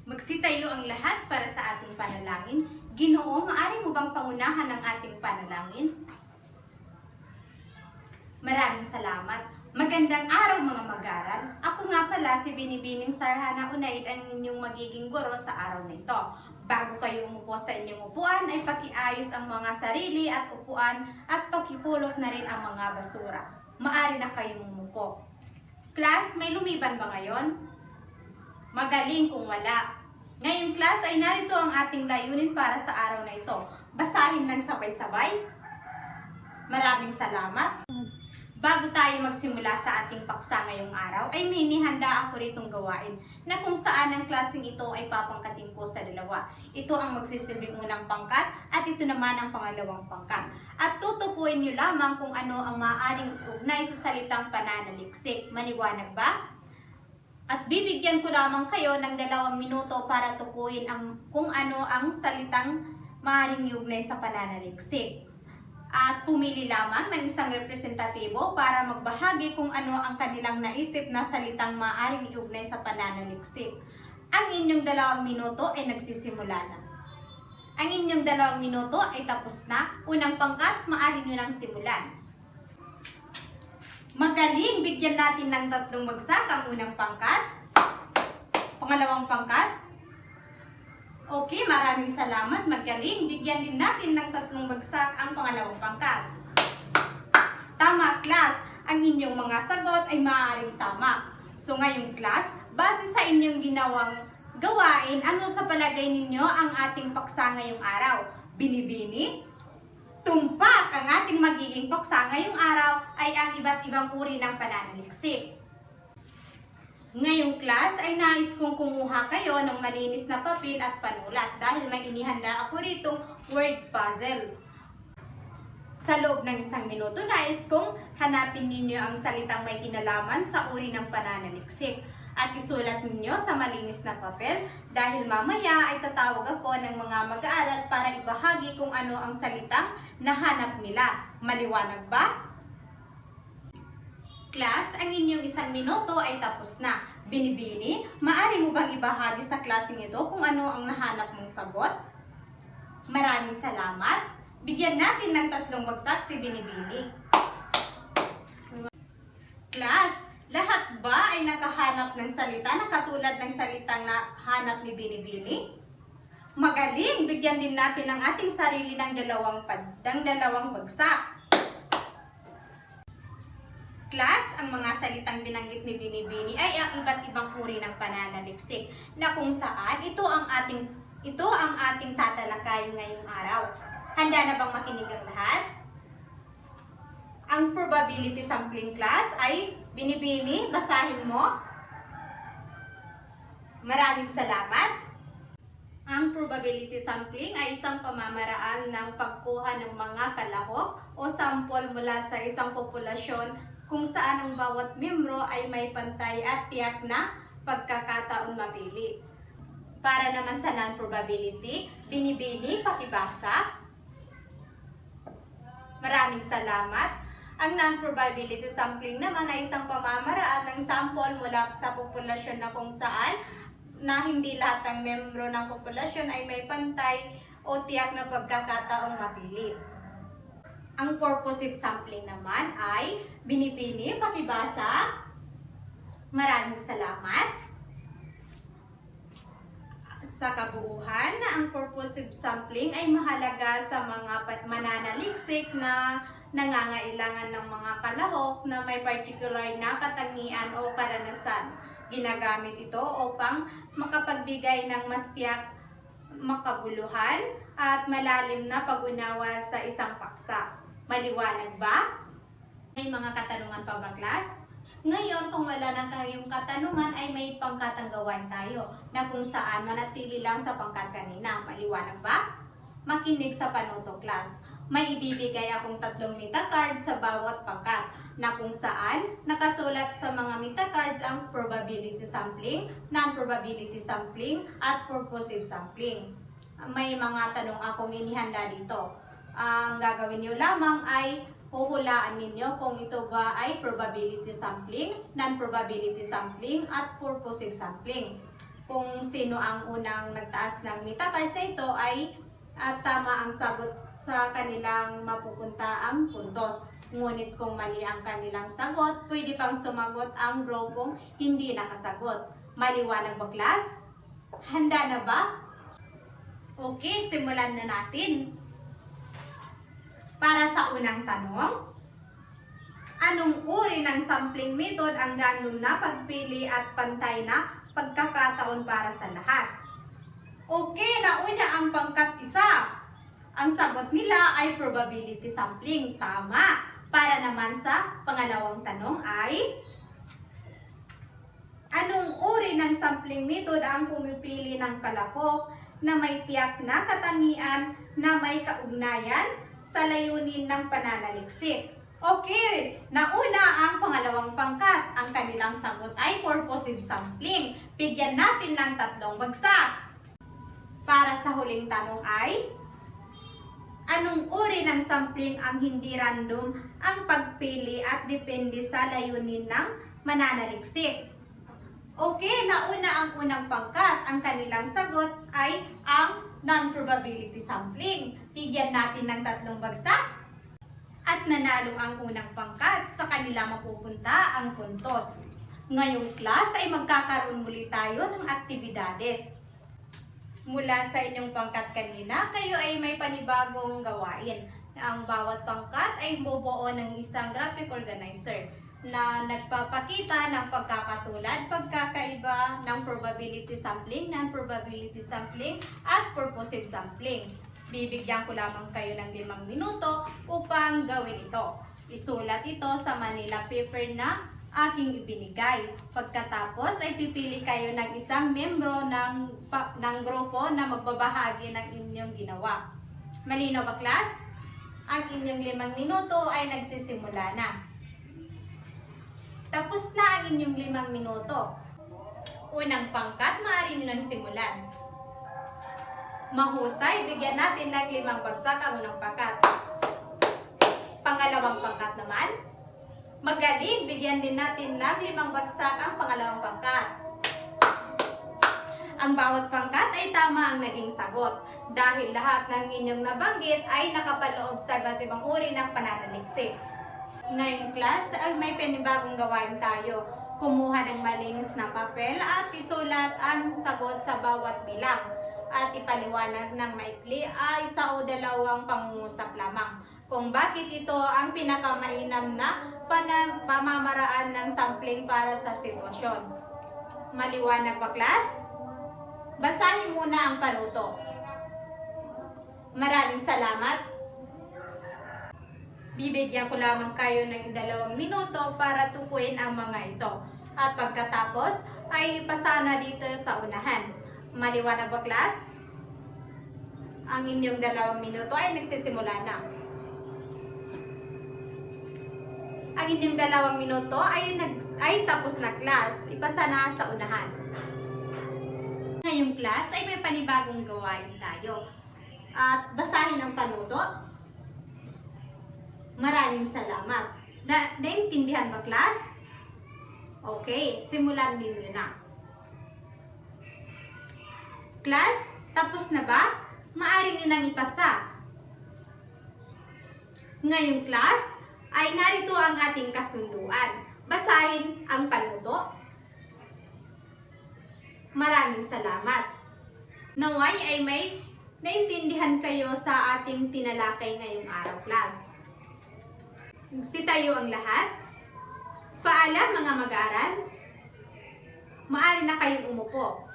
Magsitayo ang lahat para sa ating panalangin. Ginoo, maaari mo bang pangunahan ang ating panalangin? Maraming salamat. Magandang araw mga mag-aral. Ako nga pala si Binibining Sarhana Unaid, ang inyong magiging guro sa araw na ito. Bago kayo umupo sa inyong upuan ay pakiayos ang mga sarili at upuan at pakipulot na rin ang mga basura. Maaari na kayong umupo. Class, may lumiban ba ngayon? Magaling kung wala. Ngayong class ay narito ang ating layunin para sa araw na ito. Basahin ng sabay-sabay. Maraming salamat. Bago tayo magsimula sa ating paksa ngayong araw, ay may inihanda ako ritong gawain na kung saan ang klaseng ito ay papangkatin ko sa dalawa. Ito ang magsisilbing unang pangkat at ito naman ang pangalawang pangkat. At tutupuin niyo lamang kung ano ang maaaring ugnay sa salitang pananaliksik. Maliwanag ba? At bibigyan ko lamang kayo ng 2 minuto para tukuyin kung ano ang salitang maaaring iugnay sa pananaliksik. At pumili lamang ng isang representatibo para magbahagi kung ano ang kanilang naisip na salitang maaaring iugnay sa pananaliksik. Ang inyong 2 minuto ay nagsisimula na. Ang inyong 2 minuto ay tapos na. Unang pangkat, maaari nyo nang simulan. Magaling! Bigyan natin ng 3 bagsak ang unang pangkat. Pangalawang pangkat. Okay, maraming salamat. Magaling. Bigyan din natin ng 3 bagsak ang pangalawang pangkat. Tama, class. Ang inyong mga sagot ay maaaring tama. So ngayong class, base sa inyong ginawang gawain, ano sa palagay ninyo ang ating paksa ngayong araw? Binibini? Tumpak! Ang ating magiging paksa ngayong araw ay ang iba't ibang uri ng pananaliksik. Ngayong class ay nais kong kumuha kayo ng malinis na papel at panulat dahil may inihanda ako ritong word puzzle. Sa loob ng 1 minuto, nais kong hanapin ninyo ang salitang may kinalaman sa uri ng pananaliksik at isulat ninyo sa malinis na papel dahil mamaya ay tatawag ako ng mga mag-aaral para ibahagi kung ano ang salitang nahanap nila. Maliwanag ba? Class, ang inyong 1 minuto ay tapos na. Binibini, maaari mo bang ibahagi sa klaseng ito kung ano ang nahanap mong sagot? Maraming salamat. Bigyan natin ng 3 bagsak si Binibini. Class, lahat ba ay nakahanap ng salita na katulad ng salitang nahanap ni Binibini? Magaling! Bigyan din natin ang ating sarili ng 2 bagsak. Class, ang mga salitang binanggit ni Binibini ay ang iba't ibang uri ng pananaliksik na kung saan ito ang ating tatalakayin ngayong araw. Handa na bang makinig ang lahat? Ang probability sampling, class, ay Binibini, basahin mo. Maraming salamat. Ang probability sampling ay isang pamamaraan ng pagkuha ng mga kalahok o sample mula sa isang populasyon kung saan ang bawat miyembro ay may pantay at tiyak na pagkakataon mapili. Para naman sa non-probability, Binibini, pakibasa. Maraming salamat. Ang non-probability sampling naman ay isang pamamaraan ng sample mula sa populasyon na kung saan na hindi lahat ng miyembro ng populasyon ay may pantay o tiyak na pagkakataong mapili. Ang purposive sampling naman ay Binibini, pakibasa. Maraming salamat. Sa kabuuan, ang purposive sampling ay mahalaga sa mga mananaliksik na nangangailangan ng mga kalahok na may particular na katangian o karanasan. Ginagamit ito upang makapagbigay ng mas tiyak, makabuluhan at malalim na pag-unawa sa isang paksa. Maliwanag ba? May mga katanungan pa ba, class? Ngayon, kung wala na kayong katanungan, ay may pangkatanggawan tayo na kung saan manatili lang sa pangkat kanina. Maliwanag ba? Makinig sa panuto, class. May ibibigay akong 3 meta cards sa bawat pangkat na kung saan nakasulat sa mga meta cards ang probability sampling, non-probability sampling, at purposive sampling. May mga tanong akong inihanda dito. Ang gagawin nyo lamang ay huhulaan ninyo kung ito ba ay probability sampling, non-probability sampling, at purposive sampling. kung sino ang unang nagtaas ng meta cards na ito ay tama ang sagot sa kanilang mapupunta ang puntos. Ngunit kung mali ang kanilang sagot, pwede pang sumagot ang grupong hindi nakasagot. Maliwanag ba, class? Handa na ba? Okay, simulan na natin. Para sa unang tanong, anong uri ng sampling method ang random na pagpili at pantay na pagkakataon para sa lahat? Okay, nauna ang pangkat isa. Ang sagot nila ay probability sampling. Tama. Para naman sa pangalawang tanong ay, anong uri ng sampling method ang pumipili ng kalahok na may tiyak na katangian na may kaugnayan sa layunin ng pananaliksik? Okay, nauna ang pangalawang pangkat. Ang kanilang sagot ay purposive sampling. Bigyan natin ng 3 bagsak. Para sa huling tanong ay, anong uri ng sampling ang hindi random ang pagpili at depende sa layunin ng mananaliksik? Okay, nauna ang unang pangkat. Ang kanilang sagot ay ang non-probability sampling. Bigyan natin ng 3 bagsak. At nanalo ang unang pangkat, sa kanila mapupunta ang puntos. Ngayong class ay magkakaroon muli tayo ng aktibidades. Mula sa inyong pangkat kanina, kayo ay may panibagong gawain. Ang bawat pangkat ay bubuo ng isang graphic organizer na nagpapakita ng pagkakatulad, pagkakaiba ng probability sampling, non-probability sampling, at purposive sampling. Bibigyan ko lamang kayo ng 5 minuto upang gawin ito. Isulat ito sa Manila paper na aking ibinigay. Pagkatapos ay pipili kayo ng isang membro ng grupo na magbabahagi ng inyong ginawa. Malinaw ba, class? Ang inyong 5 minuto ay nagsisimula na. Tapos na ang inyong 5 minuto. Unang pangkat, maaari nyo nang simulan. Mahusay, bigyan natin ng 5 bagsak ang unang pangkat. Pangalawang pangkat naman, magaling, bigyan din natin ng 5 bagsak ang pangalawang pangkat. Ang bawat pangkat ay tama ang naging sagot dahil lahat ng inyong nabanggit ay nakapaloob sa iba't ibang uri ng pananaliksik. Ngayong class ay may panibagong gawain tayo. Kumuha ng malinis na papel at isulat ang sagot sa bawat bilang. At ipaliwanag ng maikli ay 1 o 2 pangungusap lamang kung bakit ito ang pinakamainam na pamamaraan ng sampling para sa sitwasyon. Maliwanag ba, class? Basahin muna ang panuto. Maraming salamat. Bibigyan ko lamang kayo ng 2 minuto para tukuyin ang mga ito. At pagkatapos ay pasana dito sa unahan. Maliwanag ba, class? Ang inyong 2 minuto ay nagsisimula na. Ang inyong 2 minuto ay tapos na, class. Ipasa na sa unahan. Ngayong class ay may panibagong gawain tayo. At basahin ang panuto. Maraming salamat. Naintindihan ba, class? Okay, simulan ninyo na. Class, tapos na ba? Maaari nyo nang ipasa. Ngayong class, ay narito ang ating kasunduan. Basahin ang panuto. Maraming salamat. Naway ay may naintindihan kayo sa ating tinalakay ngayong araw, class. Sitayo ang lahat. Paalam, mga mag-aaral. Maaari na kayong umupo.